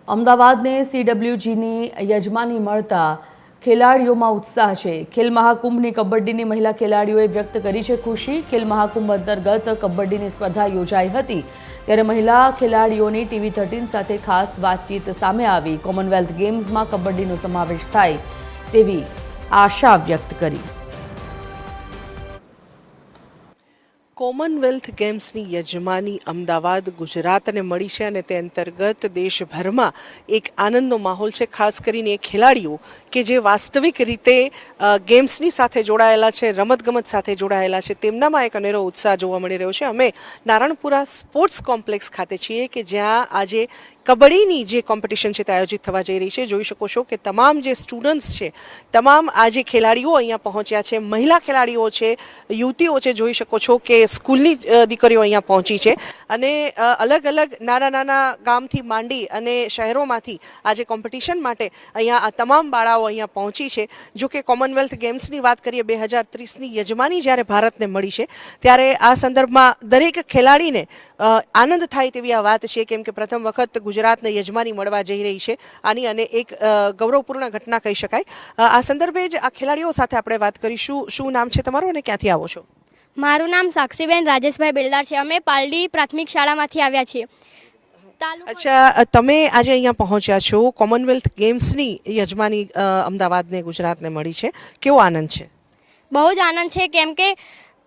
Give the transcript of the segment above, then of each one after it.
અમદાવાદને સીડબ્લ્યુજીની યજમાની મળતા ખેલાડીઓમાં ઉત્સાહ છે। ખેલ મહાકુંભની કબડ્ડીની મહિલા ખેલાડીઓએ વ્યક્ત કરી છે ખુશી। ખેલ મહાકુંભ અંતર્ગત કબડ્ડીની સ્પર્ધા યોજાઈ હતી, ત્યારે મહિલા ખેલાડીઓની ટીવી 13 સાથે ખાસ વાતચીત સામે આવી। કોમનવેલ્થ ગેમ્સમાં કબડ્ડીનો સમાવેશ થાય તેવી આશા વ્યક્ત કરી। કોમનવેલ્થ ગેમ્સની યજમાની અમદાવાદ ગુજરાતને મળી છે અને તે અંતર્ગત દેશભરમાં એક આનંદનો માહોલ છે, ખાસ કરીને એ ખેલાડીઓ કે જે વાસ્તવિક રીતે ગેમ્સની સાથે જોડાયેલા છે, રમતગમત સાથે જોડાયેલા છે, તેમનામાં એક અનેરો ઉત્સાહ જોવા મળી રહ્યો છે। અમે નારણપુરા સ્પોર્ટ્સ કોમ્પ્લેક્સ ખાતે છીએ કે જ્યાં આજે કબડ્ડીની જે કોમ્પિટિશન છે તે આયોજિત થવા જઈ રહી છે। જોઈ શકો છો કે તમામ જે સ્ટુડન્ટ્સ છે, તમામ આજે ખેલાડીઓ અહીંયા પહોંચ્યા છે, મહિલા ખેલાડીઓ છે, યુવતીઓ છે। જોઈ શકો છો કે સ્કૂલની દીકરીઓ અહીંયા પહોંચી છે અને અલગ અલગ નાના નાના ગામથી માંડી અને શહેરોમાંથી આજે કોમ્પિટિશન માટે અહીંયા આ તમામ બાળાઓ અહીંયા પહોંચી છે। જો કે કોમનવેલ્થ ગેમ્સની વાત કરીએ, 2030ની યજમાની જ્યારે ભારતને મળી છે ત્યારે આ સંદર્ભમાં દરેક ખેલાડીને આનંદ થાય તેવી આ વાત છે, કેમ કે પ્રથમ વખત ગુજરાતને યજમાની મળવા જઈ રહી છે આની, અને એક ગૌરવપૂર્ણ ઘટના કહી શકાય। આ સંદર્ભે જ આ ખેલાડીઓ સાથે આપણે વાત કરીશું। શું નામ છે તમારું અને ક્યાંથી આવો છો? મારું નામ સાક્ષીબેન રાજેશભાઈ બેલદાર છે। અમે પાલડી પ્રાથમિક શાળામાંથી આવ્યા છીએ। અચ્છા, તમે આજે અહીંયા પહોંચ્યા છો, કોમનવેલ્થ ગેમ્સની યજમાની અમદાવાદને ગુજરાતને મળી છે, કેવો આનંદ છે? બહુ જ આનંદ છે, કેમ કે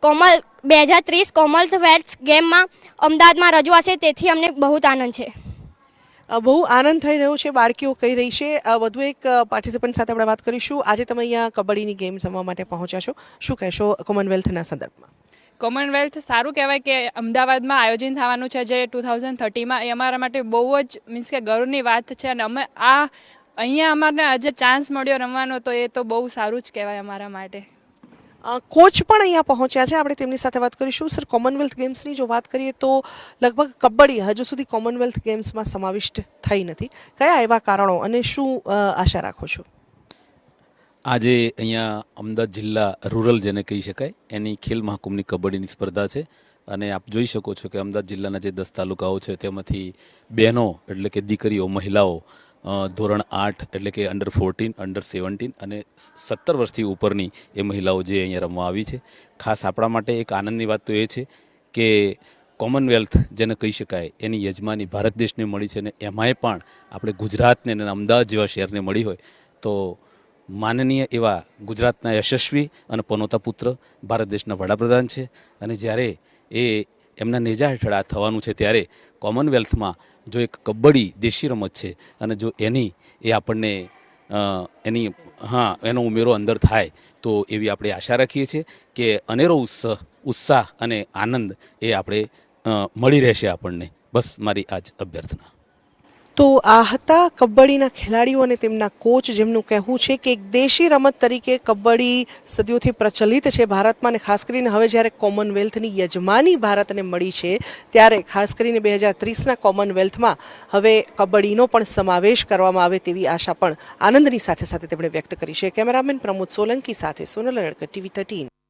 2030 કોમનવેલ્થ ગેમમાં અમદાવાદમાં રજૂઆશે, તેથી અમને બહુ જ આનંદ છે। બહુ આનંદ થઈ રહ્યો છે, બાળકીઓ કહી રહી છે। વધુ એક પાર્ટિસિપન્ટ સાથે આપણે વાત કરીશું। આજે તમે અહીંયા કબડ્ડીની ગેમ રમવા માટે પહોંચ્યા છો, શું કહેશો કોમનવેલ્થના સંદર્ભમાં? કોમનવેલ્થ સારું કહેવાય કે અમદાવાદમાં આયોજન થવાનું છે જે 2030માં, એ અમારા માટે બહુ જ મીન્સ કે ગૌરવની વાત છે અને અમે અહીંયા અમારે આજે ચાન્સ મળ્યો રમવાનો, તો એ તો બહુ સારું જ કહેવાય અમારા માટે। કોચ પણ અહીંયા પહોંચ્યા છે, આપણે તેમની સાથે વાત કરીશું। સર, કોમનવેલ્થ ગેમ્સની જો વાત કરીએ તો લગભગ કબડ્ડી હજુ સુધી કોમનવેલ્થ ગેમ્સમાં સમાવિષ્ટ થઈ નથી, કયા એવા કારણો અને શું આશા રાખો છો? આજે અહીંયા અમદાવાદ જિલ્લા રૂરલ જેને કહી શકાય એની ખેલ મહાકુંભની કબડ્ડીની સ્પર્ધા છે અને આપ જોઈ શકો છો કે અમદાવાદ જિલ્લાના જે 10 તાલુકાઓ છે તેમાંથી બહેનો એટલે કે દીકરીઓ, મહિલાઓ ધોરણ 8 એટલે કે અંડર 14, અંડર 17 અને 17 વર્ષથી ઉપરની એ મહિલાઓ જે અહીંયા રમવા આવી છે। ખાસ આપણા માટે એક આનંદની વાત તો એ છે કે કોમનવેલ્થ જેને કહી શકાય એની યજમાની ભારત દેશને મળી છે અને એમાંય પણ આપણે ગુજરાતને અને અમદાવાદ જેવા શહેરને મળી હોય તો માનનીય એવા ગુજરાતના યશસ્વી અને પનોતા પુત્ર ભારત દેશના વડાપ્રધાન છે અને જ્યારે એ એમના નેજા હેઠળ આ થવાનું છે ત્યારે કોમનવેલ્થમાં જો એક કબડ્ડી દેશી રમત છે અને જો એ આપણને એનો ઉમેરો અંદર થાય તો એવી આપણે આશા રાખીએ છીએ કે અનેરો ઉત્સાહ અને આનંદ એ આપણે મળી રહેશે આપણને। બસ મારી આ જ અભ્યર્થના। તો આ હતા કબડ્ડીના ખેલાડીઓ અને તેમના કોચ, જેમનું કહેવું છે કે એક દેશી રમત તરીકે કબડ્ડી સદીઓથી પ્રચલિત છે ભારતમાં, અને ખાસ કરીને હવે જ્યારે કોમનવેલ્થની યજમાની ભારતને મળી છે ત્યારે ખાસ કરીને 2030ના કોમનવેલ્થમાં હવે કબડ્ડીનો પણ સમાવેશ કરવામાં આવે તેવી આશા પણ આનંદની સાથે સાથે તેમણે વ્યક્ત કરી છે। કેમેરામેન પ્રમોદ સોલંકી સાથે સોનલ અડકર, TV 13।